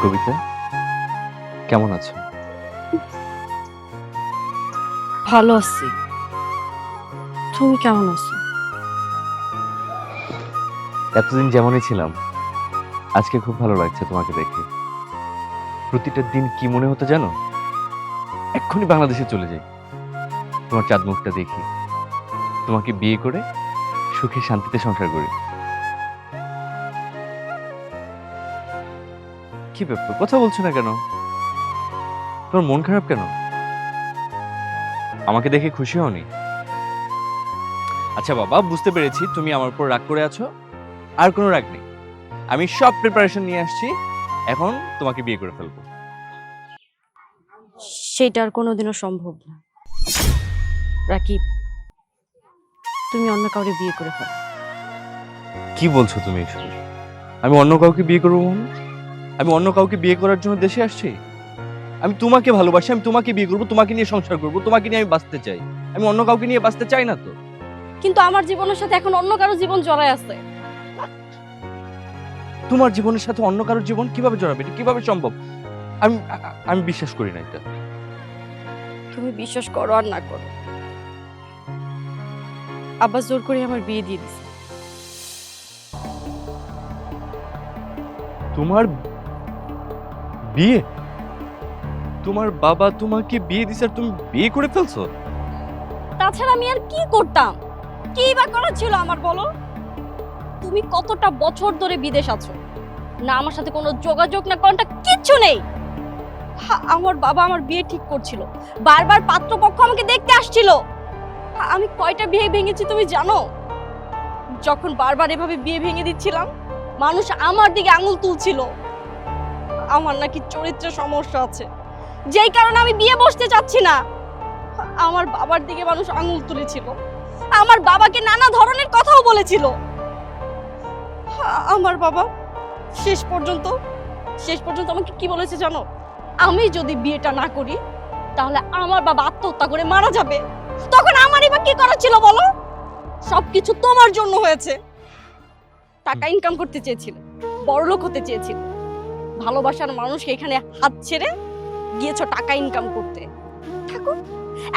কবিতা, কেমন আছো? ভালো আছি। তুমি কেমন আছো? এতদিন যেমনই ছিলাম, আজকে খুব ভালো লাগছে তোমাকে দেখে। প্রতিটা দিন কি মনে হতো জানো, এক্ষুনি বাংলাদেশে চলে যাই, তোমার চাঁদ মুখটা দেখি, তোমাকে বিয়ে করে সুখে শান্তিতে সংসার করি। কি ব্যাপার, কথা বলছো না কেন? তোমার মন খারাপ কেন? আমাকে দেখে খুশি হওনি? আচ্ছা বাবা, বুঝতে পেরেছি তুমি আমার উপর রাগ করে আছো। আর কোনো রাগ নেই, আমি সব প্রিপারেশন নিয়ে আসছি, এখন তোমাকে বিয়ে করে ফেলবো। সেটা আর কোনোদিনও সম্ভব না রাকিব। তুমি অন্য কাউকে বিয়ে করে ফেলো। কি বলছো তুমি এসব? আমি অন্য কাউকে বিয়ে করবো মানে? আমি অন্য কাউকে বিয়ে করার জন্য দেশে আসছি? আমি তোমাকে ভালোবাসি, আমি তোমাকে বিয়ে করবো, তোমাকে নিয়ে সংসার করবো, তোমাকে নিয়ে আমি বাঁচতে চাই। আমি অন্য কাউকে নিয়ে বাঁচতে চাই না তো। কিন্তু আমার জীবনের সাথে এখন অন্য কারো জীবন জড়ায় আছে। তোমার জীবনের সাথে অন্য কারোর জীবন কিভাবে জড়াবে? এটা কিভাবে সম্ভব? আমি আমি বিশ্বাস করি না এটা। তুমি বিশ্বাস করো আর না করো, আব্বা জোর করে আমার বিয়ে দিয়ে দিছে। তোমার বিয়ে? তোমার বাবা তোমাকে বিয়ে দিছে আর তুমি বিয়ে করে ফেলছো? তাছাড়া আমি আর কি করতাম? কি বা করার ছিল আমার, বলো? তুমি কতটা বছর ধরে বিদেশ আছো, না আমার সাথে কোনো যোগাযোগ না কন্টাক্ট কিচ্ছু নেই। আমার বাবা আমার বিয়ে ঠিক করছিল, বারবার পাত্রপক্ষ আমাকে দেখতে আসছিল। আমি কয়টা বিয়ে ভেঙেছি তুমি জানো? যখন বারবার এভাবে বিয়ে ভেঙে দিচ্ছিলাম, মানুষ আমার দিকে আঙুল তুলছিল। আমার নাকি চরিত্রের সমস্যা আছে, যেই কারণে আমি বিয়ে বসতে চাচ্ছি না। আমার বাবার দিকে মানুষ আঙুল তুলেছিল, আমার বাবাকে নানা ধরনের কথাও বলেছিল। আমার বাবা শেষ পর্যন্ত আমাকে কি বলেছে জানো? আমি যদি বিয়েটা না করি তাহলে আমার বাবা আত্মহত্যা করে মারা যাবে। তখন আমারই বা কি করার ছিল বলো? সবকিছু তোমার জন্য হয়েছে। টাকা ইনকাম করতে চেয়েছিল, বড়লোক হতে চেয়েছিল, ভালোবাসার মানুষকে এখানে হাত ছেড়ে গিয়েছো টাকা ইনকাম করতে। থাকো,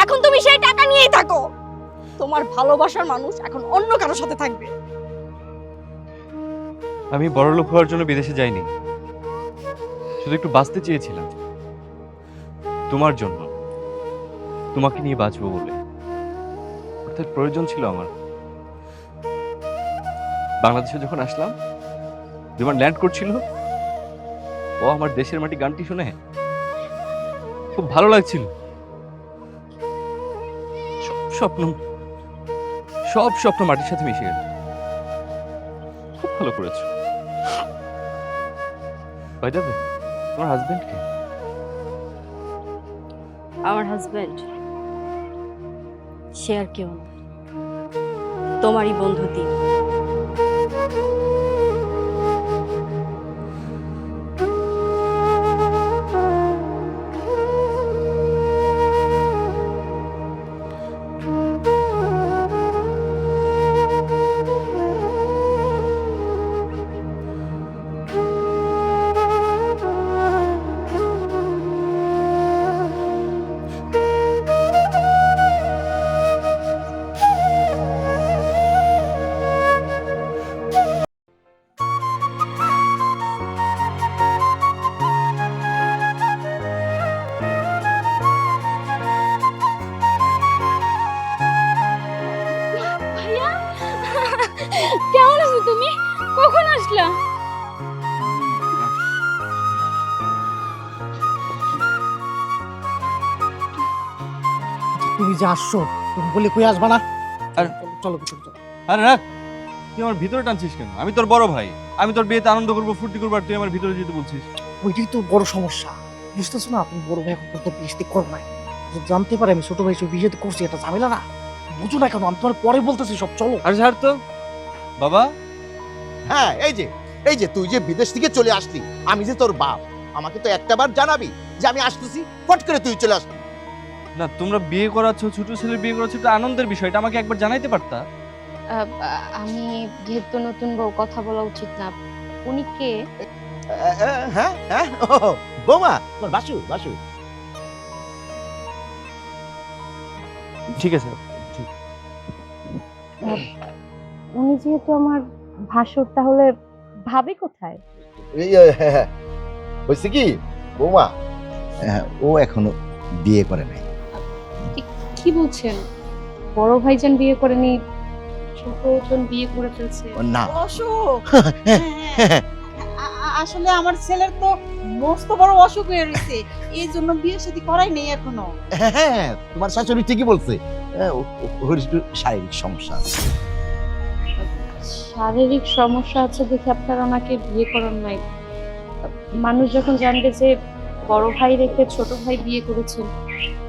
এখন তুমি সেই টাকা নিয়েই থাকো। তোমার ভালোবাসার মানুষ এখন অন্য কারোর সাথে থাকবে। আমি বড়লোক হওয়ার জন্য বিদেশে যাইনি, শুধু একটু বাঁচতে চেয়েছিলাম তোমার জন্য, তোমাকে নিয়ে বাঁচবো বলে। অর্থাৎ প্রয়োজন ছিল আমার। বাংলাদেশে যখন আসলাম, যখন ল্যান্ড করছিল, ও আমার দেশের মাটি গানটি শুনে খুব ভালো লাগছিল। সব স্বপ্ন সব স্বপ্ন মাটির সাথে মিশে গেল। খুব ভালো করেছো। হয়ে যাবে। তোমার হাজবেন্ড কে? আমার হাজবেন্ড সে আর কেউ না, তোমারই বন্ধু দীপ। ভাইয়া, কেমন আছো তুমি? কখন আসলা? তুমি যে আসছো, তুমি বলে কই আসবা না? আর- চলো চলো চলো। আরে রাখ, তুই আমার ভিতরে টানছিস কেন? আমি তোর বড় ভাই, আমি তোর বিয়েতে আনন্দ করবো, ফুর্তি করবো, আর তুই আমার ভিতরে যেতে বলছিস? ওইটাই তো বড় সমস্যা, বুঝতেছো না? তুমি বড় ভাই এখন তো বিয়ে করো নাই, যদি জানতে পারে আমি ছোট ভাই হিসেবে বিয়ে করছি, এটা ঝামেলা না? বুঝো না কেন? আমি তোমার পরে বলতেছি সব, চলো। আরে ছাড় তো বাবা। হ্যাঁ, এই যে তুই যে বিদেশ থেকে চলে আসলি, আমি যে তোর বাপ, আমাকে তো একটাবার জানাবি যে আমি আসতেছি, ফট করে তুই চলে আসলি। না, তোমরা বিয়ে করাচ্ছ, ছোট ছেলে বিয়ে করাচ্ছ, এটা আনন্দের বিষয়, এটা আমাকে একবার জানাইতে পারতা। আমি যেহেতু নতুন বউ, কথা বলা উচিত না। উনি কে? হ্যাঁ হ্যাঁ ও বৌমা তোমার বাসু বাসু ঠিক আছে। উনি যেহেতু আমার ভাসুর, তাহলে ভাবি কোথায়? হয়েছে কি বৌমা, ও এখনো বিয়ে করে নাই। কি বলছেন? বড় ভাইজান বিয়ে করেনি, ছোটজন বিয়ে করে ফেলছে? না অসুখ। আসলে আমার ছেলের তো মস্ত বড় অসুখ হয়ে রয়েছে, এই জন্য বিয়ে শাদী করাই নেই এখনো। হ্যাঁ তোমার শাশুড়ি ঠিকই বলছে, ওর একটু শারীরিক সমস্যা আছে। শারীরিক সমস্যা আছে দেখে আপনারা ওনাকে বিয়ে করার নাই। মানুষ যখন জানবে যে বড় ভাই রেখে ছোট ভাই বিয়ে করেছেন,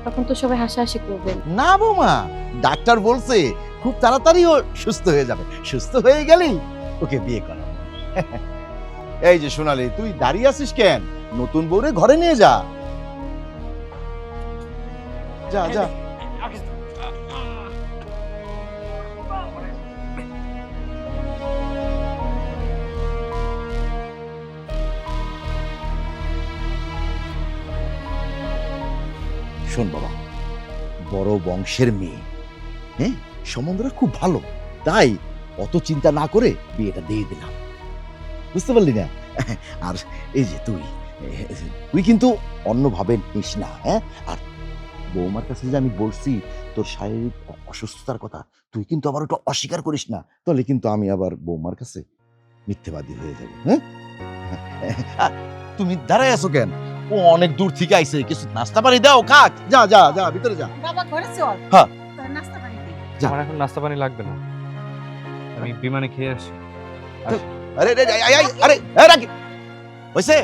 তখন তো সবাই হাসাহাসি করবেন। না বৌমা, ডাক্তার বলছে খুব তাড়াতাড়ি ও সুস্থ হয়ে যাবে, সুস্থ হয়ে গেলেই ওকে বিয়ে করা। এই যে সোনালি, তুই দাঁড়িয়ে আছিস কেন? নতুন বউরে ঘরে নিয়ে যা, যা যা। শোন বাবা, বড় বংশের মেয়ে, হ্যাঁ, সম্বন্ধটা খুব ভালো, তাই অত চিন্তা না করে বিয়েটা দিয়ে দিলাম, বুঝতে পারলি না? আর এই যে তুই কিন্তু অন্যভাবে নিস না, হ্যাঁ? আর বৌমার কাছে যে আমি বলছি তোর শারীরিক অসুস্থতার কথা, তুই কিন্তু আবার ওটা অস্বীকার করিস না, তাহলে কিন্তু আমি আবার বৌমার কাছে মিথ্যেবাদী হয়ে যাব। হ্যাঁ, তুমি দাঁড়ায় আছো কেন? ও অনেক দূর থেকে আইছে, কিছু নাস্তা পানি দাও, খাক। যা যা যা, ভিতরে যা। বাবা ঘরে চল, হ্যাঁ। তোর নাস্তা পানি দে। যা। আমার এখন নাস্তা পানি লাগবে না, আমি বিমানে খেয়ে আসি। আরে আরে রাখি হইছে।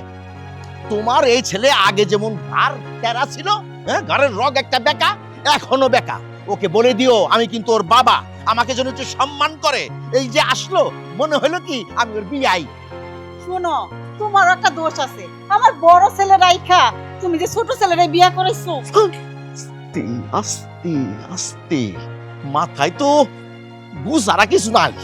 তোমার এই ছেলে আগে যেমন ঘাড় টেরা ছিল, হ্যাঁ, ঘাড়ের রগ একটা বেকা, এখনো বেকা। ওকে বলে দিও আমি কিন্তু ওর বাবা, আমাকে যেন একটু সম্মান করে। এই যে আসলো, মনে হলো কি আমি ওর বিয়াই। শোনো, তোমার একটা দোষ আছে, আমার বড় ছেলে রাইখা তুমি যে ছোট ছেলেরে বিয়া করাইছো। আস্তে আস্তে আস্তে, মাথায় তো বুঝারা কিছু নাই।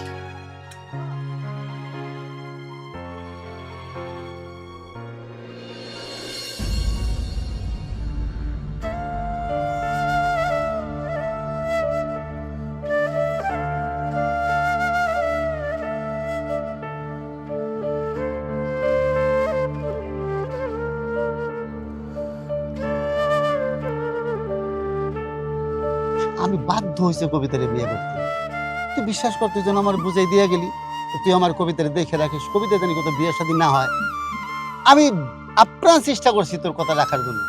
আমি বাধ্য হয়েছে কবিতারে বিয়ে করতে। তুই বিশ্বাস কর, তুই যেন আমার বুঝাই দিয়ে গেলি, তুই আমার কবিতারে দেখে রাখিস, কবিতা জানি কত বিয়ে শাদী না হয়। আমি আপ্রাণ চেষ্টা করছি তোর কথা রাখার জন্য,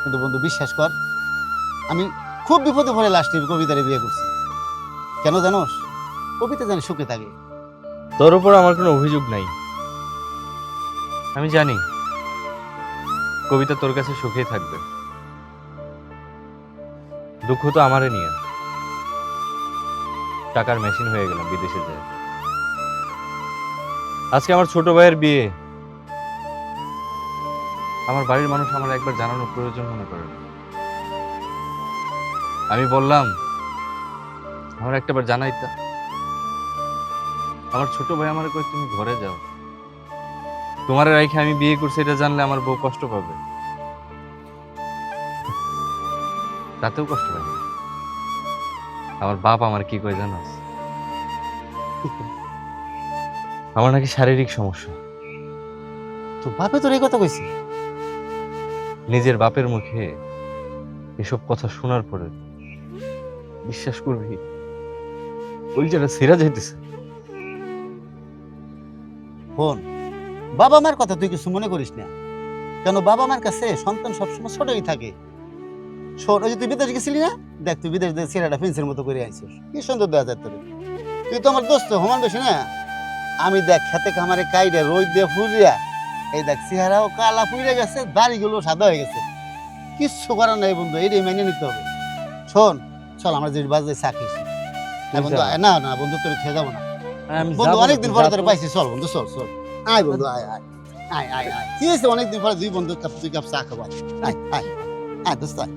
কিন্তু বন্ধু বিশ্বাস কর, আমি খুব বিপদে পড়ে লাস্টে কবিতারে বিয়ে করছি। কেন জানোস? কবিতা জানি সুখে থাকে। তোর উপর আমার কোনো অভিযোগ নাই, আমি জানি কবিতা তোর কাছে সুখেই থাকবে। দুঃখ তো আমারে নিয়ে, টাকার মেশিন হয়ে গেলাম বিদেশে যায়। আজকে আমার ছোট ভাইয়ের বিয়ে, আমার বাড়ির মানুষ আমার একবার জানানোর প্রয়োজন মনে করে না। আমি বললাম আমার একটাবার জানাইতা। আমার ছোট ভাই আমার কই তুমি ঘরে যাও, তোমার রাইখে আমি বিয়ে করছি এটা জানলে আমার বউ কষ্ট পাবে। তাতেও কষ্ট পাই না। আমার বাপ আমার কি কয় জানাস? আমার নাকি শারীরিক সমস্যা। তো বাপে তোর এই কথা কইছি? নিজের বাপের মুখে এসব কথা শোনার পরে বিশ্বাস করবি ওই যেটা সেরা যাইতেছে। ফোন, বাবা মার কথা তুই কিছু মনে করিস না, কেন বাবা মার কাছে সন্তান সবসময় ছোটই থাকে। শোন, ওই যে তুই বিদেশ গেছিলি না, দেখ তুই বিদেশ দিয়ে ছেলেটা ফেন্সের মতো করে আইছিস, কি সুন্দর দেওয়া যায় তোর। তুই তো আমার দোস্ত, সমান বেশি না। আমি দেখ খেতে খামারে কাইডে রোদ দিয়ে ফুরিয়া, এই দেখ চেহারাও কালা ফুইরে গেছে, দাড়িগুলো সাদা হয়ে গেছে, কিচ্ছু করার নাই বন্ধু, এটাই মেনে নিতে হবে। শোন, চল আমরা যে বাজে চাকিস বন্ধু। না না বন্ধু, তোর খেয়ে যাবো না বন্ধু, অনেকদিন পরে তোর পাইছি। চল বন্ধু, চল চল, আয় বন্ধু, আয় আয় আয় আয় আয়, ঠিক আছে, অনেকদিন পরে দুই বন্ধু দুই কাপ চা খাবো। আয় আয় আয় দোস্ত, আয়।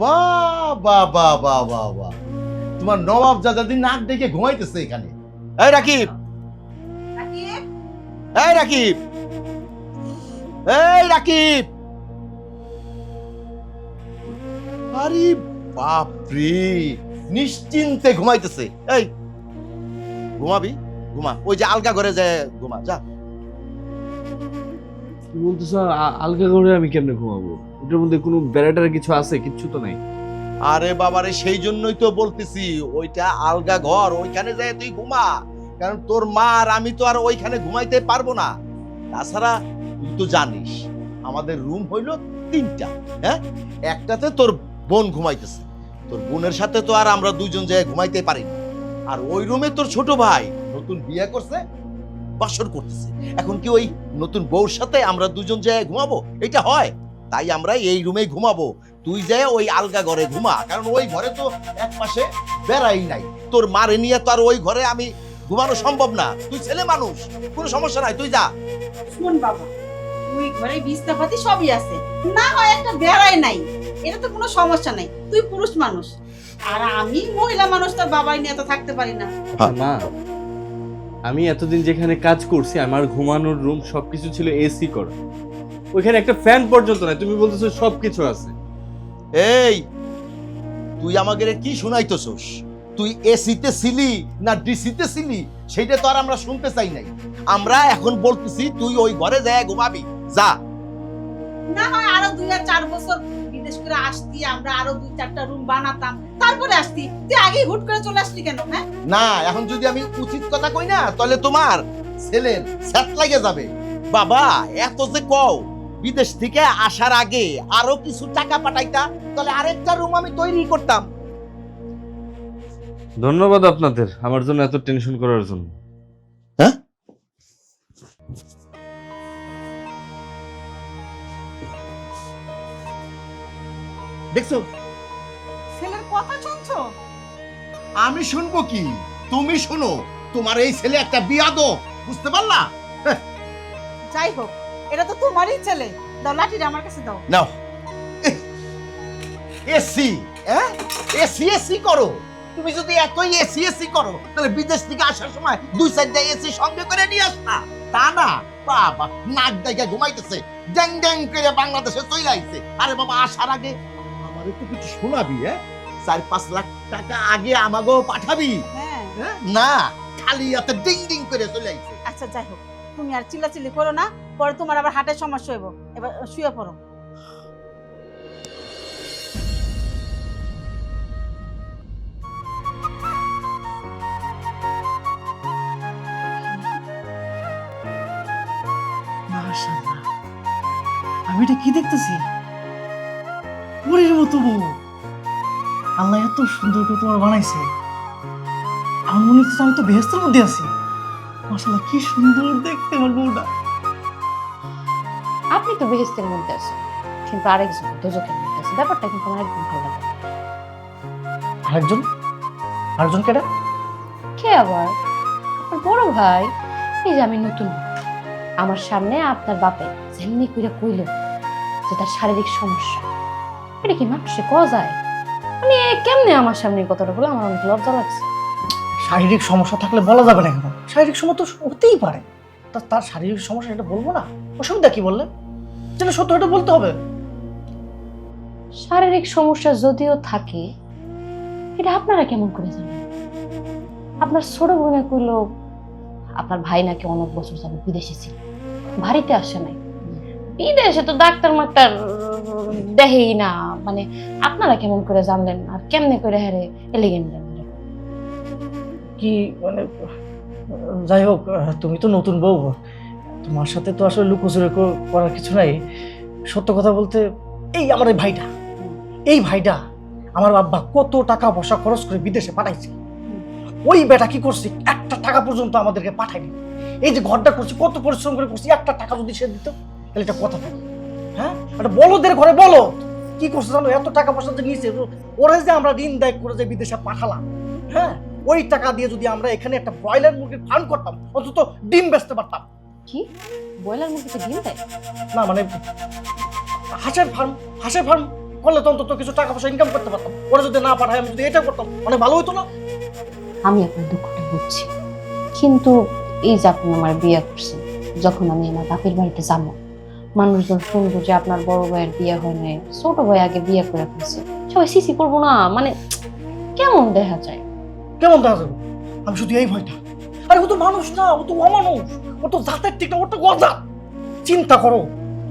বাহ বাহ বাহ বাহ বাহ বাহ, তোমার নবাব জাদাদি নাক ডেকে ঘুমাইতেছে এখানে। এই রাকিব, এই রাকিব, এই রাকিব। আরে বাপরে, নিশ্চিন্তে ঘুমাইতেছে। এই ঘুমাবি, ঘুমা, ওই যে আলগা ঘরে যায় ঘুমা যা। কি বলতেছো? আলগা করে আমি কেমনে ঘুমাবো? ওটার মধ্যে কোনো বেড়াটার কিছু আছে? কিচ্ছু তো নাই। আরে বাবারে, সেই জন্যই তো বলতেছি ওইটা আলগা ঘর, ওইখানে যায় তুই ঘুমা। কারণ তোর মা আর আমি তো আর ওইখানে ঘুমাইতে পারবো না। তাছাড়া তুই তো জানিস আমাদের রুম হইল 3টা। হ্যাঁ, একটাতে তোর বোন ঘুমাইতেছে, তোর বোনের সাথে তো আর আমরা দুইজন যায় ঘুমাইতে পারি না। আর ওই রুমে তোর ছোট ভাই নতুন বিয়ে করছে, বাসর করতেছে। এখন কি ওই নতুন বউর সাথে আমরা দুজন যায় ঘুমাবো? এটা হয়? তাই আমরা এই রুমেই ঘুমাবো। তুই যায় ওই আলগা ঘরে ঘুমা, কারণ ওই ঘরে তো এক পাশে বেড়াই নাই। তোর মারে নিয়ে তো আর ওই ঘরে আমি ঘুমানো সম্ভব না। তুই ছেলে মানুষ, কোনো সমস্যা নাই, তুই যা। শোন বাবা, তুই ঘরে বিছনাপাতি সবই আছে, না হয় একটা বেড়াই নাই, এটা তো কোনো সমস্যা নাই। তুই পুরুষ মানুষ, আর আমি মহিলা মানুষ, তোর বাবাই নিয়ে তো থাকতে পারি না। মা, আমি এতদিন যেখানে কাজ করছি আমার ঘুমানোর রুম সবকিছু ছিল এসি করা, ওইখানে একটা ফ্যান পর্যন্ত নাই। তুমি বলতেছো সবকিছু আছে। এই তুই আমাকে কি শুনাইতেছস? তুই এসিতে ছিলি না ডিসিতে ছিলি সেটা তো আর আমরা শুনতে চাই নাই। আমরা এখন বলতেছি তুই ওই ঘরে যায় ঘুমাবি, যা। না হয় আরো 2 আর 4 বছর বিদেশ করে আসতি, আমরা আরো 2-4টা রুম বানাতাম, তারপরে আসতি। তুই আগেই হুট করে চলে আসলি কেন? হ্যাঁ, না, এখন যদি আমি উচিত কথা কই না, তাহলে তোমার ছেলের স্যাট লাগে যাবে। বাবা এত যে কও, বিদেশ থেকে আসার আগে আরো কিছু টাকা পাঠাইতা, তাহলে আরেকটা রুম আমি তৈরি করতাম। ধন্যবাদ আপনাদের আমার জন্য এত টেনশন করার জন্য। দেখছো, ছেলের কথা শুনছো? আমি শুনবো কি, তুমি শুনো। তোমার এই ছেলে একটা বিয়াদব, বুঝতে পারলা? যাই হোক, এটা তো তোমারই ছেলে। দাও লাঠিটা আমার কাছে দাও। নাও। এসি, হ্যাঁ, এসি এসি করো। তুমি যদি এতই এসি এসি করো, তাহলে বিদেশ থেকে আসার সময় 2-4টা এসি সঙ্গে করে নিয়ে আসতা। তা না, বাবা নাক ডাইকা ঘুমাইতেছে, ড্যাং ড্যাং করে বাংলাদেশে চলে আইছে। আরে বাবা, আসার আগে আমার একটু কিছু শোনাবি। 4-5 লাখ টাকা আগে আমাকেও পাঠাবি। হ্যাঁ, হ্যাঁ? না, খালি হাতে ডিং ডিং করে চলে আইছে। আচ্ছা যাই হোক, তুমি আর চিল্লাচিল্লি করো না, পরে তোমার আবার হার্টের সমস্যা হইব। এবার শুয়ে পড়ো। মাশাআল্লাহ, আমি এটা কি দেখতেছি? পরীর মতো বউ। আল্লাহ এত সুন্দর করে তোমার বানাইছে, আমার মনে হচ্ছে আমি তো বেহেশতের মধ্যে আছি। মাশাআল্লাহ, কি সুন্দর দেখতে আমার বউটা। আপনি তো বেহেশতের মধ্যে আছেন, কিন্তু আরেকজন দোজখের মধ্যে আছে। ব্যাপারটা কিন্তু আমার একদম ভালো লাগে। আরেকজন? আরেকজন কেডা? কে আবার? আপনার বড় ভাই। এই যে আমি নতুন, আমার সামনে আপনার বাপে যেমনি কইরা কইল যে তার শারীরিক সমস্যা, এটা কি মানুষে কওয়া যায়? মানে কেমনে আমার সামনে এই কথাটা বলে আমার অনেক লজ্জা লাগছে। শারীরিক সমস্যা থাকলে বলা যাবে না কেন? শারীরিক সমস্যা তো হতেই পারে। তার শারীরিক সমস্যা এটা বলবো না? অসুবিধা কি বললে? যেন সত্যটা বলতে হবে। শারীরিক সমস্যা যদিও থাকে, এটা আপনারা কেমন করে জানেন? আপনার ছোট বোনে কইল আপনার ভাই নাকি অনেক বছর যাবে বিদেশে ছিল, বাড়িতে আসে নাই। বিদেশে তো ডাক্তার মাক্তার দেখেই না, মানে আপনারা কেমন করে জানলেন? আর কেমনে করে হারে এলিগেন কি মানে, যাই হোক, তুমি তো নতুন বউ, তোমার সাথে তো আসলে লুকোচুরি করার কিছু নাই। সত্য কথা বলতে, এই আমার এই ভাইটা আমার আব্বা কত টাকা পয়সা খরচ করে বিদেশে পাঠাইছে, ওই বেটা কি করছে? একটা টাকা পর্যন্ত আমাদেরকে পাঠায়নি। এই যে ঘরটা করছি, কত পরিশ্রম করে করছি, একটা টাকা যদি সে দিত তাহলে এটা কথা থাকে। হ্যাঁ, একটা বলদের ঘরে বলো কি করছে জানো? এত টাকা পয়সা যে নিয়েছে, ওরা যে আমরা ঋণ দায় করে যে বিদেশে পাঠালাম, হ্যাঁ, ওই টাকা দিয়ে যদি আমরা এখানে একটা ব্রয়লার মুরগির ফার্ম করতাম, অন্তত ডিম বেচতে পারতাম। কি ব্রয়লার মুরগিতে ডিম দেয়? না মানে হাঁসের ফার্ম করলে তো অন্তত কিছু টাকা পয়সা ইনকাম করতে পারতাম। ওরা যদি না পাঠায় আমি যদি এটা করতাম অনেক ভালো হতো না? আমি আপনার দুঃখটা বুঝছি, কিন্তু এই যে আপনি আমার বিয়ে করছেন, যখন আমি আমার বাপের বাড়িতে যাবো, মানুষজন শুনবো যে আপনার বড় ভাইয়ের বিয়ে হয় নাই, ছোট ভাই আগে বিয়ে করে ফেলছে, সবাই সিসি করবো না? মানে কেমন দেখা যায়? কেমন দেখা যাবে? আমি শুধু এই ভয়টা। আরে ও তো মানুষ না, ও তো অমানুষ, ও তো জাতের ঠিক না, ওর তো গজা। চিন্তা করো,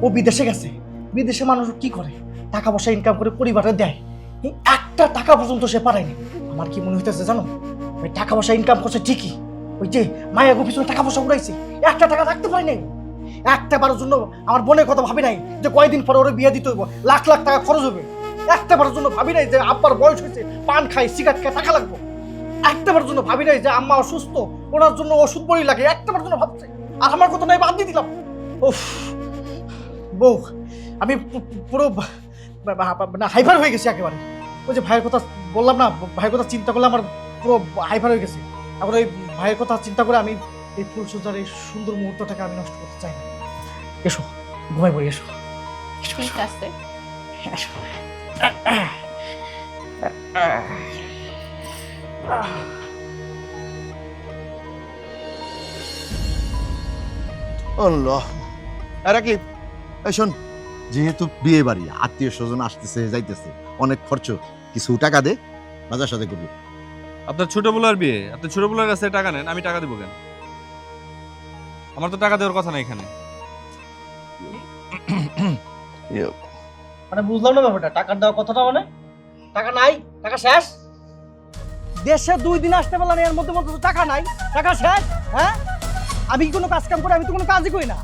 ও বিদেশে গেছে, বিদেশে মানুষ কি করে? টাকা পয়সা ইনকাম করে পরিবারে দেয়, এই একটা টাকা পর্যন্ত সে পারেনি। আমার কি মনে হইতেছে জানো, ওই টাকা পয়সা ইনকাম করছে ঠিকই, ওই যে মায়া গো পিছনে টাকা পয়সা উড়াইছে, একটা টাকা রাখতে পারি নাই। একটা বারের জন্য আমার বোনের কথা ভাবি নাই যে কয়দিন পরে ওরে বিয়ে দিতে হইব, লাখ লাখ টাকা খরচ হবে। একটা বারের জন্য ভাবি নাই যে আব্বার বয়স হয়েছে, পান খাই সিগারেট খাই টাকা লাগবে। একটাবার জন্য ভাবি নাই যে আম্মা অসুস্থ, ওনার জন্য ওষুধ বড়ি লাগে, একটাবার জন্য ভাবছে। আর আমার কথা নাই বাদ দিয়ে দিলাম। উফ বউ, আমি পুরো হাইপার হয়ে গেছি একেবারে। ওই যে ভাইয়ের কথা বললাম না, ভাইয়ের কথা চিন্তা করলে আমার পুরো হাইপার হয়ে গেছে। এখন ওই ভাইয়ের কথা চিন্তা করে আমি এই ফুলসজ্জার এই সুন্দর মুহূর্তটাকে আমি নষ্ট করতে চাই না। এসো ঘুমাই পড়ি, এসো এসো, ঠিক আছে। এসো। আল্লাহ। আর কি, এই শোন, যেহেতু বিয়ে বাড়ি, আত্মীয় স্বজন আসতেছে যাইতেছে, অনেক খরচ, কিছু টাকা দে, বাজার সাথে করবি। আপনার ছোটবেলার বিয়ে, আপনি ছোটবেলার কাছে টাকা নেন, আমি টাকা দেবো কেন? আমার তো টাকা দেওয়ার কথা না এখানে। মানে বুঝলাম না ব্যাপারটা, টাকার দেওয়ার কথাটা মানে টাকা নাই, টাকা শেষ। দেশে 2 দিন আসতে পারলাম, এর মধ্যে মধ্যে তো টাকা নাই, টাকা শেষ। হ্যাঁ, আমি কি কোনো কাজ কাম করি? আমি তো কোনো কাজই করি না।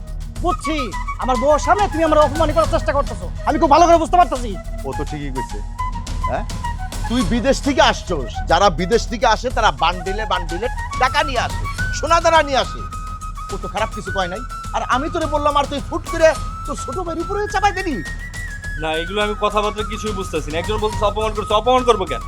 বুঝছি, আমার বউর সামনে তুমি আমার অপমান করার চেষ্টা করতেছো, আমি খুব ভালো করে বুঝতে পারতেছি। ও তো ঠিকই কইছে। হ্যাঁ, তুই বিদেশ থেকে আসছস, যারা বিদেশ থেকে আসে তারা বান্ডিলে বান্ডিলে টাকা নিয়ে আসে, সোনা দানা নিয়ে আসে। ও তো খারাপ কিছু কয় নাই। আর আমি তোরে বললাম, আর তুই ফুট করে তোর ছোট ভাইয়ের উপরে চাপাই দিলি। না, এগুলো আমি কথাবার্তা কিছুই বুঝতেছি না। একজন বলছে অপমান করছে, অপমান করবো কেন?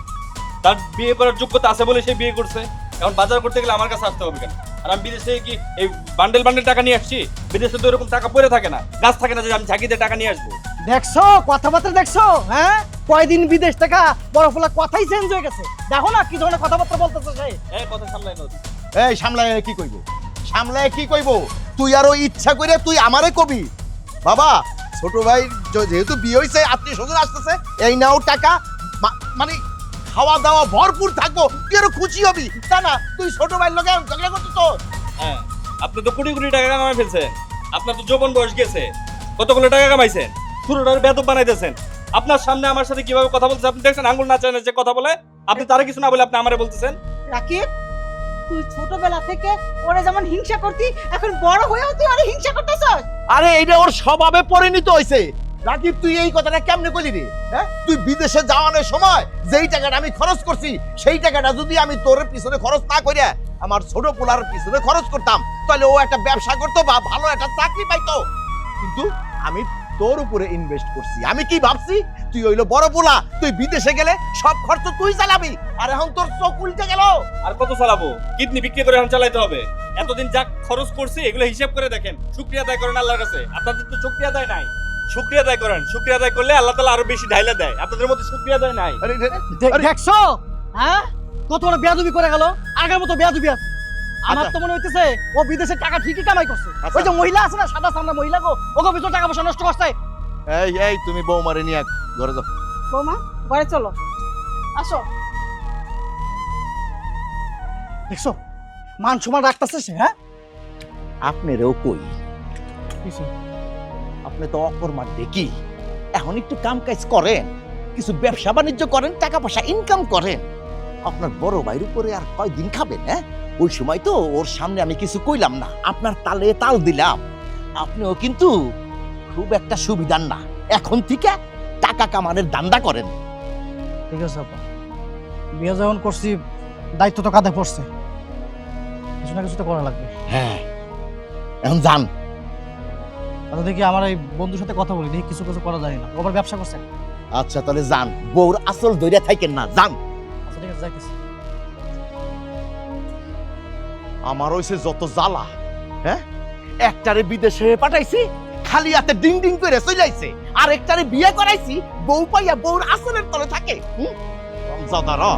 তার বিয়ে করার যোগ্যতা আছে বলে সে বিয়ে করছে। এখন বাজার করতে গেলে আমার কাছে আসতে হবে কেন? আর আমি বিদেশ থেকে কি এই বান্ডেল বান্ডেল টাকা নিয়ে আসছি? বিদেশে তো এরকম টাকা পড়ে থাকে না, গাছ থাকে না যে আমি ঝাঁকি দিয়ে টাকা নিয়ে আসবো। দেখছো কথাবার্তা দেখছো? হ্যাঁ, কয়দিন বিদেশ থেকে বড় ফলা কথাই চেঞ্জ হয়ে গেছে। দেখো না কি ধরনের কথাবার্তা বলতেছে সে। এই কথা সামলাই না। এই সামলায় কি কইব? সামলায় কি কইব? তুই আরো ইচ্ছা করে তুই আমারে কবি, বাবা ছোট ভাই যেহেতু বিয়ে হইছে, আত্মীয় স্বজন আসতেছে, এই নাও টাকা, মানে খাওয়া দাওয়া ভরপুর থাকবো, তুই আরো খুশি হবি, তা না তুই ছোট ভাইয়ের লগে ঝগড়া করতে তো। হ্যাঁ, আপনি তো কোটি কোটি টাকা কামাই ফেলছেন। আপনার তো যৌবন বয়স গেছে, কতগুলো টাকা কামাইছেন, পুরোটার বেতন বানাইতেছেন। আপনার সামনে আমার সাথে কিভাবে কথা বলছে আপনি দেখছেন? আঙ্গুল নাচায় না যে কথা বলে, আপনি তারা কিছু না বলে আপনি আমারে বলতেছেন। রাকিব, তুই ছোটবেলা থেকে ওরে যেমন হিংসা করতি, এখন বড় হয়েও তুই ওরে হিংসা করতেছস? আরে এইটা ওর স্বভাবে পরিণত হয়েছে। রাকিব, তুই এই কথাটা কেমনে কইলি রে? হ্যাঁ, তুই বিদেশে যাওয়ানোর সময় যেই টাকাটা আমি খরচ করছি, সেই টাকাটা যদি আমি তোর পিছনে খরচ না করিয়া আমার ছোট পোলার পিছনে খরচ করতাম, তাহলে ও একটা ব্যবসা করতো বা ভালো একটা চাকরি পাইতো। কিন্তু আমি তোর উপরে ইনভেস্ট করছি। আমি কি ভাবছি, তুই হইলো বড় পোলা, তুই বিদেশে গেলে সব খরচ তুই চালাবি, আর এখন তোর চোখ উল্টে গেল। আর কত চালাবো? কিডনি বিক্রি করে এখন চালাইতে হবে। এতদিন যা খরচ করছি এগুলো হিসাব করে দেখেন, শুকরিয়া আদায় করেন আল্লাহর কাছে। আপনাদের তো শুকরিয়া আদায় নাই। শুকরিয়া আদায় করেন, শুকরিয়া আদায় করলে আল্লাহ তাআলা আরো বেশি ঢাইলা দেয়। আপনাদের মধ্যে শুকরিয়া আদায় নাই। দেখছো? হ্যাঁ, কত বড় বেয়াদবি করে গেল। আগের মতো বেয়াদবি আছে। আমার তো মনে হইতেছে ও বিদেশে টাকা ঠিকই কামাই করছে। ওই যে মহিলা আছে না, সাদা সামনা মহিলা, গো ওকে ভিতর টাকা পয়সা নষ্ট করছে। এই এই তুমি বৌমারে নিয়ে ঘরে যাও। বৌমা, ঘরে চলো, আসো। দেখছো মান সম্মান রাখতেছে সে। হ্যাঁ, আপনারও কই, আপনি তো অকর্মার দেখি, এখন একটু কাম কাজ করেন, কিছু ব্যবসা বাণিজ্য করেন, টাকা পয়সা ইনকাম করেন। আপনার বড় ভাইয়ের উপরে আর কয়দিন খাবেন? হ্যাঁ, ওই সময় তো ওর সামনে আমি কিছু কইলাম না, আপনার তালে তাল দিলাম। আপনিও কিন্তু খুব একটা সুবিধার না, এখন থেকে টাকা কামানোর ধান্দা করেন। ঠিক আছে আপা, বিয়ে যখন করছি দায়িত্ব তো কাঁধে পড়ছে, কিছু না কিছু তো করা লাগবে। হ্যাঁ, এখন যান। আচ্ছা দেখি আমার এই বন্ধুর সাথে কথা বলি, দেখি কিছু কিছু করা যায় না, ও আবার ব্যবসা করছে। আচ্ছা তাহলে যান, বউর আসল ধইরা থাকেন না, যান। আচ্ছা ঠিক আছে, যাইতেছি। আমার হইছে যত জ্বালা। হ্যাঁ, একটারে বিদেশে পাঠাইছি, খালি হাতে ডিং ডিং করে চলে আইছে, আর একটারে বিয়ে করাইছি, বউ পাইয়া বউর আসনের তলে থাকে। রমজাদারা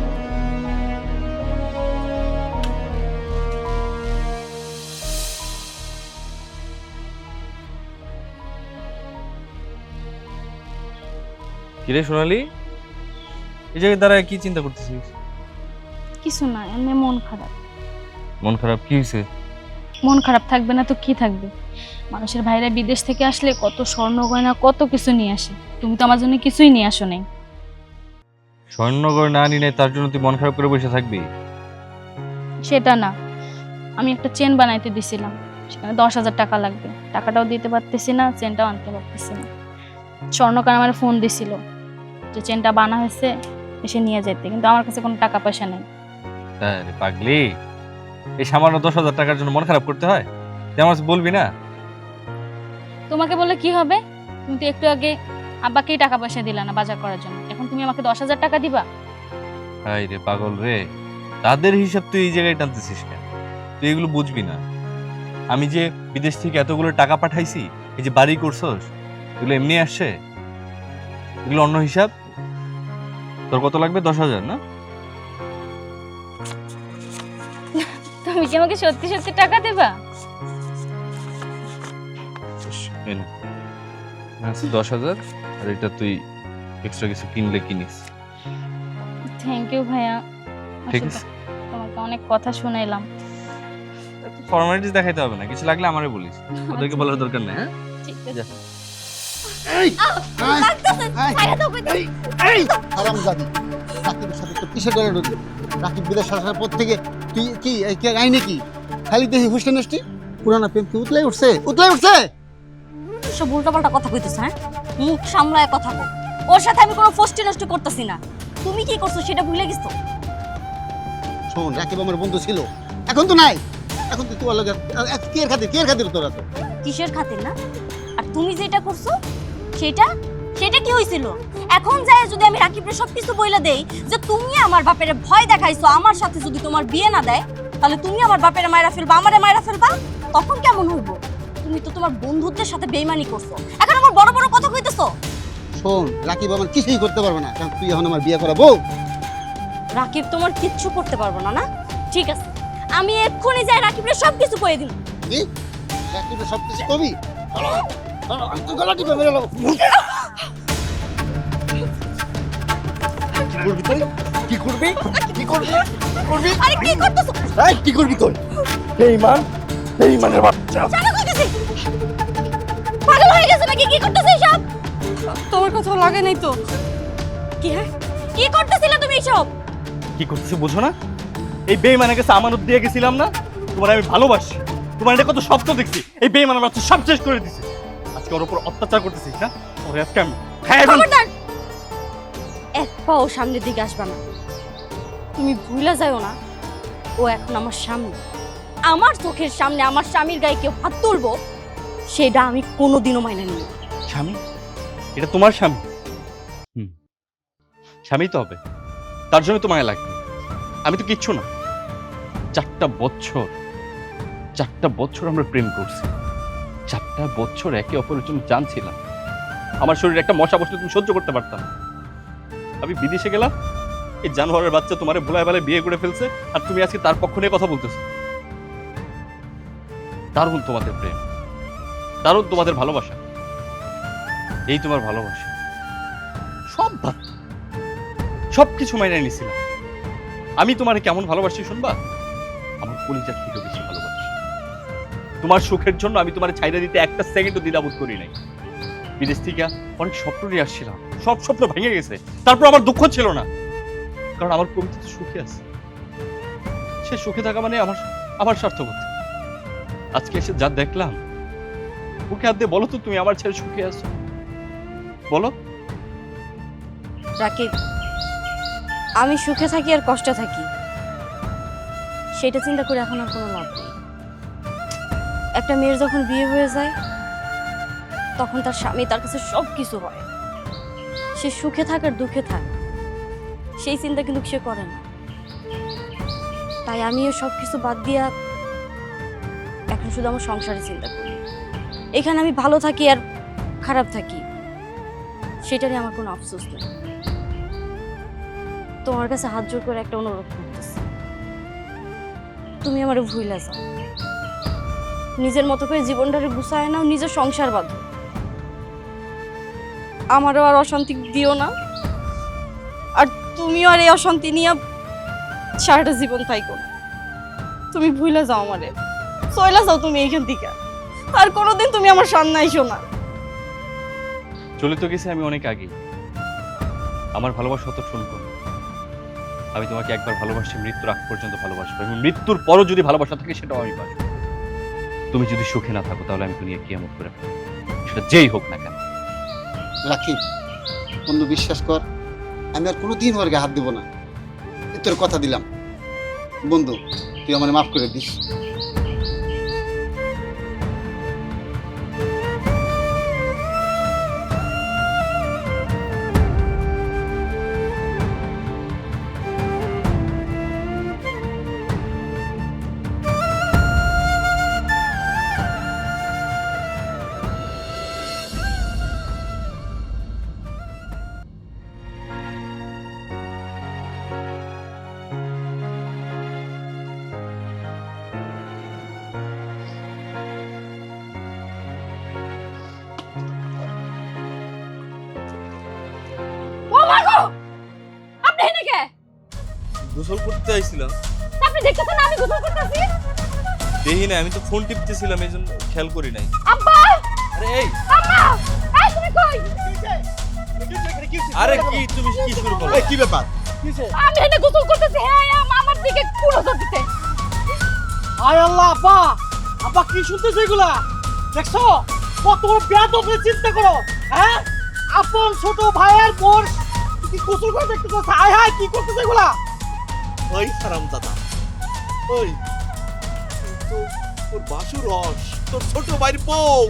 কিরে সোনালি, এই জায়গায় দাঁড়ায় কি চিন্তা করতেছিস? কিছু না, এমনি মন খারাপ। মন খারাপ? কি হয়েছে? মন খারাপ থাকবে না তো কি থাকবে? মানুষের ভাইরা বিদেশ থেকে আসলে কত স্বর্ণ গয়না কত কিছু নিয়ে আসে, তুমি তো আমার জন্য কিছুই নিয়ে আসো নাই। স্বর্ণগর না আনি নাই তার জন্য তুই মন খারাপ করে বসে থাকবি? সেটা না, আমি একটা চেন বানাইতে দিছিলাম, সেখানে 10,000 টাকা লাগবে, টাকাটাও দিতে পারতেছি না, চেনটাও আনতে পারতেছি না। স্বর্ণকার আমার ফোন দিছিল যে চেনটা বানা হয়েছে এসে নিয়ে যেতে, কিন্তু আমার কাছে কোনো টাকা পয়সা নেই। আরে পাগলি, এই সামান্য 10,000 টাকার জন্য মন খারাপ করতে হয়? তুই আমার কাছে বলবি না? তোমাকে বলে কি হবে? তুমি তো একটু আগে আব্বাকেই টাকা পয়সা দিলা না বাজার করার জন্য, এখন তুমি আমাকে 10,000 টাকা দিবা? হাই রে পাগল রে, তাদের হিসাব তুই এই জায়গায় টানতেছিস কেন? তুই এগুলো বুঝবি না। আমি যে বিদেশ থেকে এতগুলো টাকা পাঠাইছি, এই যে বাড়ি করছস, এগুলো এমনি আসছে? এগুলো অন্য হিসাব। তোর কত লাগবে? 10,000 না? তুমি কি আমাকে সত্যি সত্যি টাকা দেবা? এই নে। আছে 10,000, আর এটা তুই এক্সট্রা কিছু কিনলে কিনিস। থ্যাংক ইউ ভাইয়া, ঠিক আসলে আছে, তোমাকে অনেক কথা শুনাইলাম। ফর্মালিটিস দেখাইতে হবে না, কিছু লাগলে আমারে বলিস, ওদেরকে বলার দরকার নেই। হ্যাঁ, ঠিক আছে। যা। হারামজাদি, রাকিবের সাথে তো কিসের ডরে ঢুকলি? রাকিব বিদেশ আসার পর থেকে তুই কি আইনে কি খালি দেখি হুস্টে নষ্টি পুরানা প্রেম কি উতলাই উঠছে? উতলাই উঠছে? সব উল্টাপাল্টা কথা কইতেছ, হ্যাঁ? মুখ সামলায় কথা বল। ওর সাথে আমি কোনো ফষ্টি নষ্ট করতেছি না। তুমি কি করছো সেটা ভুলে গেছো? শোন, রাকিব আমার বন্ধু ছিল, এখন তো নাই। এখন তুই তোমার লগে কি এর খাতির তোরা তো কিসের খাতির না? আর তুমি যেটা করছো সেটা সেটা কি হয়েছিল? এখন যায় যদি আমি রাকিবের সবকিছু বইলা দেই যে তুমি আমার বাপের ভয় দেখাইছো, আমার সাথে যদি তোমার বিয়ে না দেয় তাহলে তুমি আমার বাপের মায়েরা ফেলবা, আমারে মায়েরা ফেলবা, তখন কেমন হইব? তুমি তো তোমার বন্ধুদের সাথে বেইমানি করছো, এখন আমার বড় বড় কথা কইতেছো। শোন, রাকিব আমার কিছুই করতে পারবে না, কারণ তুই এখন আমার বিয়ে করাবো। রাকিব তোমার কিচ্ছু করতে পারবো না, না? ঠিক আছে, আমি এক্ষুনি যাই রাকিবের সবকিছু কয়ে দিন। কি রাকিবের সব কিছু কবি? আমি তো গলা টিপে মেরে নেবো। কি করবি তুই? কি করবি? কি করবি? কি করবি? আরে কি করতেছো? এই, কি করবি তুই? বেঈমানের বাচ্চা। জানো কইতেছি পাগল হয়ে গেছে নাকি? কি করতেছিস সব? তোমার কথা লাগে নাই তো? কি হ্যাঁ, কি করতেছিলে তুমি সব? কি করতেছি বোঝো না? এই বেইমানের কাছে আমানত দিয়ে গেছিলাম না, তোমার আমি ভালোবাসি, তোমার এটা কত স্বপ্ন দেখছি, এই বেইমান আমার সব শেষ করে দিছে। আজকে ওর উপর অত্যাচার করতেছিস না? ওরে আজকে আমি খাইয়ে ফেলবো। খবরদার, এক পাও সামনের দিকে আসবা না। তুমি ভুলে যাও না, ও এখন আমার সামনে, আমার চোখের সামনে আমার স্বামীর গায়ে কেউ হাত তুলবো সেটা আমি কোনোদিনও মাইনে নিই না। স্বামী? এটা তোমার স্বামী? স্বামী তো হবে, তার জন্য তো মায়া লাগবে। আমি তো কিচ্ছু না। 4টা বছর আমরা প্রেম করছি, 4টা বছর একে অপরের জন্য জানছিলাম। আমার শরীরে একটা মশা বসলে তুমি সহ্য করতে পারতাম না। আমি বিদেশে গেলাম, এই জানোয়ারের বাচ্চা তোমারে ভুলায় ভালে বিয়ে করে ফেলছে, আর তুমি আজকে তার পক্ষ নিয়ে কথা বলতেছো। দারুণ তোমাদের প্রেম, দারুণ তোমাদের ভালোবাসা, এই তোমার ভালোবাসা। সবকিছু মাইনে নিছিলাম। আমি তোমারে কেমন ভালোবাসি শুনবা? আমার কলিজার থেকে বেশি ভালোবাসি। তোমার সুখের জন্য আমি তোমারে ছাইড়া দিতে একটা সেকেন্ডও দ্বিধাবোধ করি নাই। বিদেশ থেকে অনেক স্বপ্ন নিয়ে আসছিলাম, সব স্বপ্ন ভেঙে গেছে, তারপর আমার দুঃখ ছিল না, কারণ আমার কবিতা সুখে আছে। সে সুখে থাকা মানে আমার সার্থকতা। আজকে এসে যা দেখলাম, ওকে হাত দিয়ে বলো তো তুমি আমার ছেলে সুখে আছো? বলো। রাকিব, আমি সুখে থাকি আর কষ্টে থাকি সেটা চিন্তা করে এখন আর কোনো লাভ নেই। একটা মেয়ের যখন বিয়ে হয়ে যায় তখন তার স্বামী তার কাছে সব কিছু হয়, সে সুখে থাক আর দুঃখে থাক সেই চিন্তা কিন্তু সে করে না। তাই আমিও সব কিছু বাদ দিয়া এখন শুধু আমার সংসারে চিন্তা করি। এখানে আমি ভালো থাকি আর খারাপ থাকি সেটারই আমার কোনো আফসোস নেই। তোমার কাছে হাত জোর করে একটা অনুরোধ করতেছি, তুমি আমার ভুইলা যাও, নিজের মতো করে জীবনটারে গুছায় নাও, নিজের সংসার বাঁধো, আমারও আর অশান্তি দিও না, আর তুমিও আর এই অশান্তি নিয়ে সারাটা জীবন থাইকো না। তুমি ভুইলা যাও আমারে, চইলা যাও তুমি এইখান থেকে, আর কোনোদিন তুমি আমার সামনে আইসো না। চলে তো গেছে আমি অনেক আগে। আমার ভালোবাসা অত শুনবো, আমি তোমাকে একবার ভালোবাসি, মৃত্যুর আগ পর্যন্ত ভালোবাসবো, এবং মৃত্যুর পরও যদি ভালোবাসা থাকে সেটাও আমি বাসবো। তুমি যদি সুখে না থাকো তাহলে আমি দুনিয়া কিয়ামত করে ফেলবো, সেটা যেই হোক না কেন। রাকিব, বন্ধু বিশ্বাস কর, আমি আর কোনোদিন ওর গায়ে হাত দিব না, তোর কথা দিলাম। বন্ধু তুই আমার মাফ করে দিস। ও মা গো, আপনি এখানে কে? গোসল করতে আইছিলাম। আপনি দেখতেছেন না আমি গোসল করতেছি? দেখি না, আমি তো ফোন টিপতেছিলাম, এই জন্য খেয়াল করি নাই। আব্বা, আরে এই, আম্মা, এই তুমি কই? আরে কি তুমি কি শুরু করলে? কি ব্যাপার? আমি এখানে গোসল করতেছি, হ্যাঁ আমার দিকে কুলো দিতে। আয় আল্লাহ, আপা আপা কি শুনতেছে এগুলা? দেখছো কত বড় বেয়াদব হয়ে চিন্তা করো, হ্যাঁ? আপন ছোট ভাইয়ের বোন কি গোসল করে দেখতেছ? হায় হায়, কি করতেছে এগুলা? ওই হারামজাদা, ওই তো ওর বাসু রস, তোর ছোট ভাইয়ের বউ,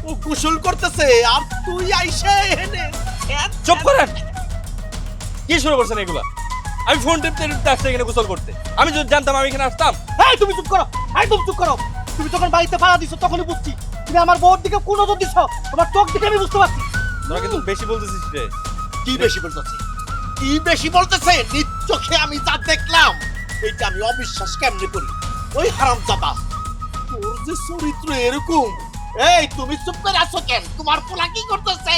ও গোসল করতেছে আর তুই আইসে এনে চুপ করেন! কি শুরু করছেন এগুলা? আমি ফোন টিপতে টিপতে আসছি এখানে গোসল করতে। আমি যদি জানতাম আমি এখানে আসতাম। এই তুমি চুপ করো, একদম চুপ করো। তুমি যখন বাড়িতে ভাড়া দিছো তখনই বুঝছি তুমি আমার বউর দিকে কোন নজর দিছো, তোমার চোখ দিকে আমি বুঝতে পারছি। তোরা কিন্তু বেশি বলতেছিস রে। কি বেশি বলতেছে? কি বেশি বলতেছে? নিজ চোখে আমি যা দেখলাম এইটা আমি অবিশ্বাস কেমনে করি? ওই হারামজাদা, তোর যে চরিত্র এরকম। এই তুমি চুপ করে আছো কেন? তোমার পোলা কি করতেছে?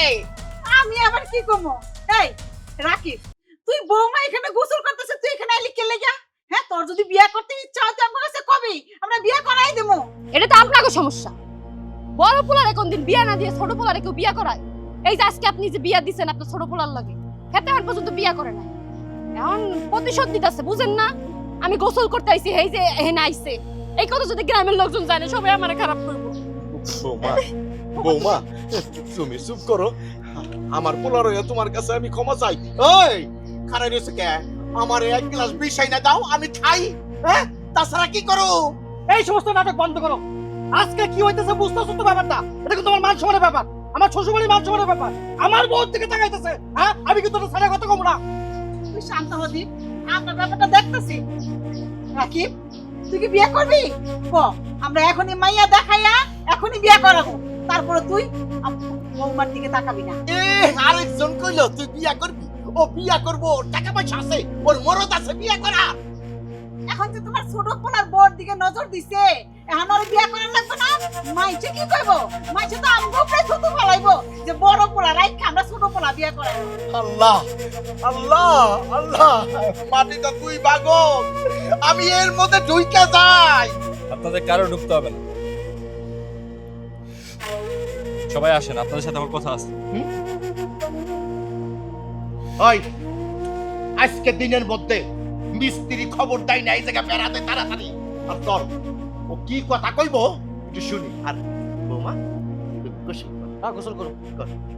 আমি আবার কি করবো? এই রাকিব, তুই বৌমা এখানে গোসল করতেছে, তুই এখানে আইলি কে লেগা? হ্যাঁ, তোর যদি বিয়ে করতে ইচ্ছা হয় তো আমার কাছে কবি, আমরা বিয়ে করাই দেবো। এটা তো আপনাকে সমস্যা। বড় পোলারে কোনদিন বিয়া না দিয়ে ছোট পোলারে কেউ বিয়া করায়? এই যে আজকে আপনি যে বিয়া দিছেন আপনার ছোট পোলার লাগে, হেতে এখন পর্যন্ত বিয়া করে নাই, এখন প্রতিশোধ দিতেছে, বুঝেন না? আমি গোসল করতে আইছি, এই যে এখানে আইছে, এই কথা যদি গ্রামের লোকজন জানে সবাই আমারে খারাপ করবো। বৌমা, বৌমা তুমি চুপ করো। আমার পোলার হয়ে তোমার কাছে আমি ক্ষমা চাই। ওই খারাই রয়েছে কে? আমার এক গ্লাস বিষ আইনা দাও, আমি খাই। হ্যাঁ, তাছাড়া কি করো? এই সমস্ত নাটক বন্ধ করো। আজকে কি হইতেছে বুঝতেছো তো ব্যাপারটা? এটা কিন্তু তোমার মান সম্মানের ব্যাপার, আমার শ্বশুরবাড়ির মান সম্মানের ব্যাপার। আমার বউর দিকে তাকাইতেছে, হ্যাঁ? আমি কিন্তু তোর সারা কথা কম না। তুই শান্ত হবি, আমরা ব্যাপারটা দেখতেছি। রাকিব, তুই কি বিয়ে করবি? ক, আমরা এখনই মাইয়া দেখাইয়া এখনই বিয়ে করাবো, তারপরে তুই বৌমার দিকে তাকাবি না। এ আরেকজন কইলো তুই বিয়া করবি। ও বিয়া করবো, ওর টাকা পয়সা আছে, ওর মরদ আছে বিয়া করা। এখন যে তোমার ছোট পোলার বউর দিকে নজর দিছে, এখন আর বিয়ে করার লাগবে না। মাইছে কি কইবো? মাইছে তো আমগো প্রায় থুতু ফলাইবো যে বড় পোলা রাইখা আমরা ছোট পোলা বিয়ে করাইবো। আল্লাহ আল্লাহ আল্লাহ, মাটিটা তুই বাগো, আমি এর মধ্যে ঢুইকা যাই। আপনাদের কারো ঢুকতে হবে না, সবাই আসেন, আপনাদের সাথে আমার কথা আছে। ওই আজকে দিনের মধ্যে মিস্ত্রি খবর দেয় না এই জায়গা বেড়াতে তাড়াতাড়ি। আর তোর ও কি কথা কইবো একটু শুনি। আর বৌমা গোসল কর। হ্যাঁ, গোসল করো।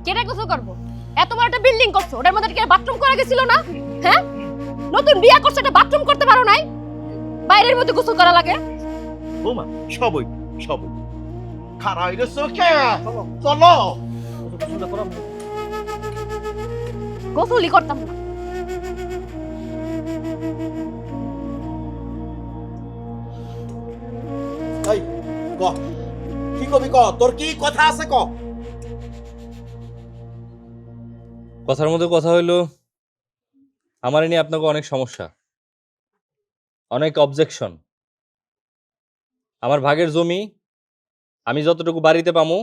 কেটে গোসল করবো? এত বড় একটা বিল্ডিং করছো, ওটার মধ্যে কি বাথরুম করা গেছিল না? হ্যাঁ, নতুন বিয়া করছো, একটা বাথরুম করতে পারো নাই? বাইরের মধ্যে গোসল করা লাগে? বৌমা সবই সবই খারাপ হইতেছ কে? চলো। গোসলটা করো। গোসলই করতাম না। এই ক, কি কবি ক, তোর কি কথা আছে ক? কথার মধ্যে কথা হইলো, আমার এ নিয়ে আপনাকে অনেক সমস্যা, অনেক অবজেকশন। আমার ভাগের জমি আমি যতটুকু বাড়িতে পামু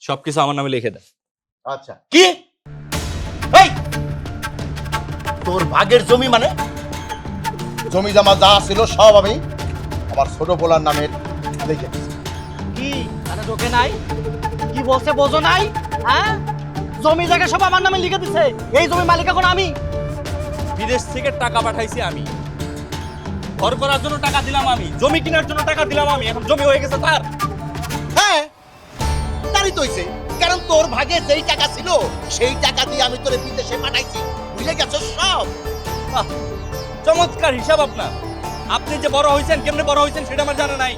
সবকিছু আমার নামে লিখে দেন। আচ্ছা কি এই তোর ভাগের জমি মানে? জমি জমা যা ছিল সব আমি আমার ছোট পোলার নামে লিখে দিয়েছি। কি আরে ঢোকে নাই? কি বলছে বোঝো নাই? হ্যাঁ, জমি জায়গা সব আমার নামে লিখে দিছে। এই জমি মালিক এখন আমি। বিদেশ থেকে টাকা পাঠাইছি আমি, ঘর করার জন্য টাকা দিলাম আমি, জমি কেনার জন্য টাকা দিলাম আমি, এখন জমি হয়ে গেছে তার। হ্যাঁ তারই তো হইছে, কারণ তোর ভাগে যেই টাকা ছিল সেই টাকা দিয়ে আমি তোরে বিদেশে পাঠাইছি, বুঝে গেছো সব। বাহ, চমৎকার হিসাব আপনার। আপনি যে বড় হয়েছেন, কেমনে বড় হয়েছেন সেটা আমার জানা নাই।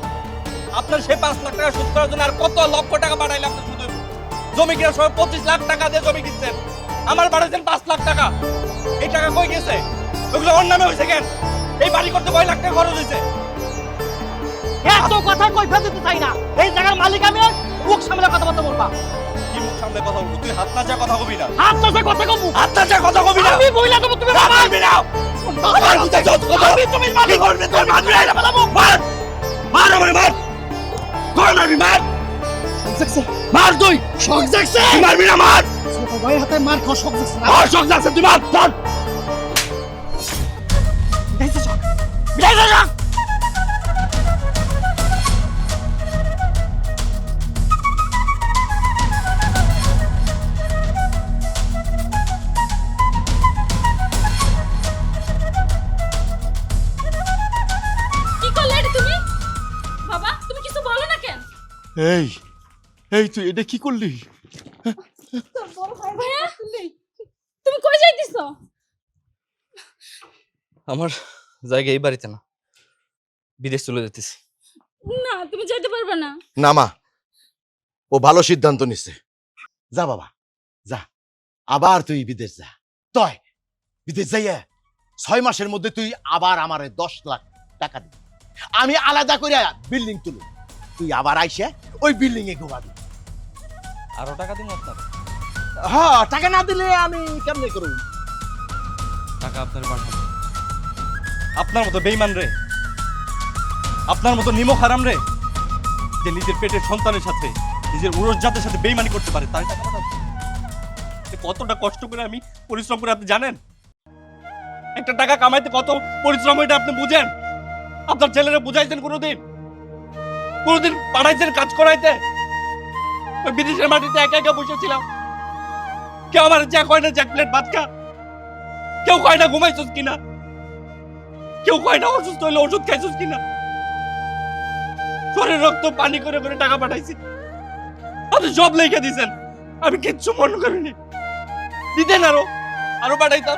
আপনার সে 5 লাখ টাকা সুদ করার জন্য আর কত লক্ষ টাকা পাঠাইলে আপনার শুধু জমি কেনার সময় 25 লাখ টাকা দিয়ে জমি কিনছেন, আমার পাঠাইছেন 5 লাখ টাকা। এই টাকা কই গেছে? ওগুলো ওর নামে হয়েছে কেন? এই বাড়ি করতে কয় লাখ টাকা খরচ হয়েছে? এত কথা কই ফেলতে চাই না। এই জায়গার মালিক আমি। মুখ সামলে কথাবার্তা বলবা। কি মুখ সামনে কথা বলবো? তুই হাত নাচা কথা কবি না। হাত চাষে কথা কমু। হাত নাচা কথা কবি না। আমি বইলা দেবো তুমি বাবা। মারবি না। মার বুঝতে যত কথা। আমি তুমি মালিক করবি তুই মারবি না। মার। মার আমারে মার। কই মারবি মার। শখ জাগছে। মার তুই। শখ জাগছে। তুই মারবি না মার। ছোট ভাইয়ের হাতে মার খাওয়া শখ জাগছে না। আর শখ যাচ্ছে তুই মার। চল। দেখছে শখ। বিদায় যা। কি করলে এটা তুমি? বাবা, তুমি কিছু বলো না কেন? এই এই তুই এটা কি করলি? ভাইয়া, তুমি কই যাইতেছো? আমার জায়গা এই বাড়িতে না, বিদেশ চলে যেতেছি। না, তুমি যেতে পারবে না। না মা, ও ভালো সিদ্ধান্ত নিছে। যা বাবা যা, আবার তুই বিদেশ যা। তয় বিদেশ যাইয়া 6 মাসের মধ্যে তুই আবার আমারে 10 লাখ টাকা দিবি, আমি আলাদা করে বিল্ডিং তুলি, তুই আবার আইসে ওই বিল্ডিং এ ঘুমাবি। আরো টাকা দিন আপনার? হ্যাঁ, টাকা না দিলে আমি কেমনে করব? টাকা আপনার পাঠাবো। আপনার মতো বেঈমান রে, আপনার মতো নিমক হারাম রে, যে নিজের পেটের সন্তানের সাথে, নিজের উরস জাতের সাথে বেঈমানি করতে পারে, তার টাকা পাঠাবো। কতটা কষ্ট করে আমি পরিশ্রম করে আপনি জানেন? একটা টাকা কামাইতে কত পরিশ্রম এটা আপনি বুঝেন? আপনার ছেলেরা বুঝাইছেন কোনোদিন? কোনোদিন পাঠাইছেন কাজ করাইতে? ওই বিদেশের মাটিতে একা একা বসেছিলাম, কেউ আমার যা কয় না যে 1 প্লেট ভাত খা, কেউ কয় না ঘুমাইছস কিনা, কেউ কয় না অসুস্থ হইলে ওষুধ খাইছস কিনা। শরীর রক্ত পানি করে করে টাকা পাঠাইছি, আপনি সব লেখা দিছেন, আমি কিচ্ছু মনে করিনি। দিতেন আরো আরো পাঠাইতাম।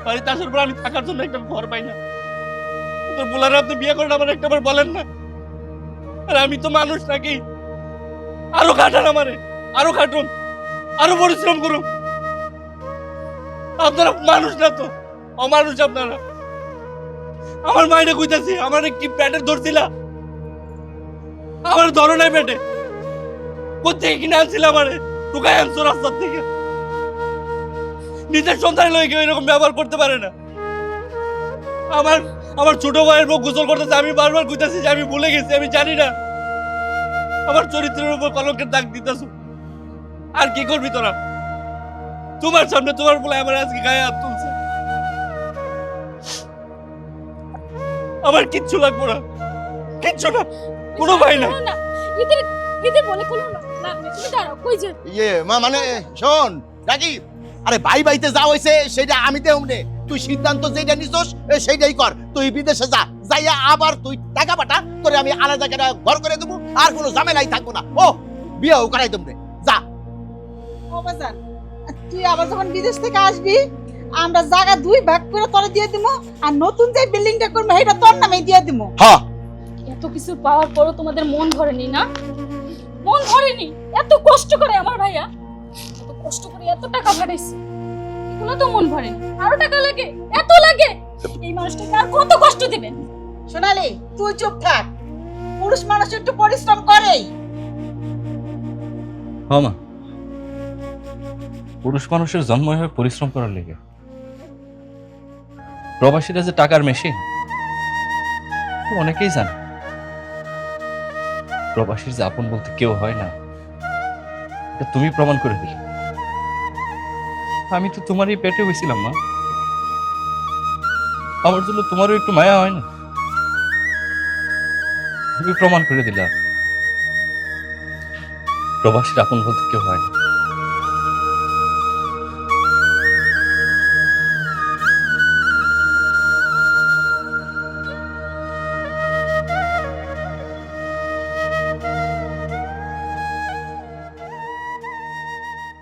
বাড়িতে আসার পর আমি থাকার জন্য একটা ঘর পাই না। তোর বলার আপনি বিয়ে করেন আমার একটা বার বলেন না? আর আমি তো মানুষ নাকি? আরো খাটান আমারে, আরো খাটুন, আরো পরিশ্রম করুন। আপনারা মানুষ না তো, অমানুষ আপনারা। আমার মাইনে কইতাছি, আমার কি পেটের ধরছিলা? আমার ধরো নাই পেটে, কোথেকে কিনে আনছিল আমারে? টুকাই আনছো রাস্তার থেকে। নিজের সন্তান লয়ে কেউ এরকম ব্যবহার করতে পারে না। আমার ছোট ভাইয়ের বউ গোসল করতেছে, আমি বারবার কইতাছি যে আমি ভুলে গেছি, আমি জানি না। আমার চরিত্রের উপর কলঙ্কের দাগ দিতেছো। আর কি করবি তোরা? তোমার সামনে তোমার বলে আমার আজকে গায়ে হাত তুলছে। আমার কিচ্ছু লাগবো না, কিচ্ছু না, কোনো ভাই না। না, এদের এদের বলে কোনো লাভ নেই। তুমি দাঁড়াও, কই যে ইয়ে মা, মানে শোন ডাকি, আরে ভাই ভাইতে যা হইছে সেটা আমি দেব নে, তুই সিদ্ধান্ত যেটা নিছস সেইটাই কর। তুই বিদেশে যা, যাইয়া আবার তুই টাকা পাঠা, তোরে আমি আলাদা করে ঘর করে দেবো, আর কোনো ঝামেলাই থাকবো না। ও বিয়েও করাই দেব রে, যা। ও বাজার, তুই আবার যখন বিদেশ থেকে আসবি আমরা জায়গা 2 ভাগ করে তোরে দিয়ে দিমু, আর নতুন যে বিল্ডিংটা করবো সেটা তোর নামে দিয়ে দিমু। হ্যাঁ, এত কিছু পাওয়ার পরও তোমাদের মন ভরেনি না? মন ভরেনি? এত কষ্ট করে আমার ভাইয়া, এত কষ্ট করে এত টাকা পাঠাইছে, এগুলো তো মন ভরেনি। আরো টাকা লাগে, এত লাগে? এই মানুষটাকে আর কত কষ্ট দিবেন? সোনালি, তুই চুপ থাক। পুরুষ মানুষ একটু পরিশ্রম করেই। হ্যাঁ মা, পুরুষ মানুষের জন্ম হয় পরিশ্রম করার লেগে। প্রবাসীরা যে টাকার মেশিন অনেকেই জানে। প্রবাসীর যে আপন বলতে কেউ হয় না, এটা তুমি প্রমাণ করে দিলে। আমি তো তোমারই পেটে হয়েছিলাম মা, আমার জন্য তোমারও একটু মায়া হয় না? তুমি প্রমাণ করে দিলা প্রবাসীর আপন বলতে কেউ হয় না।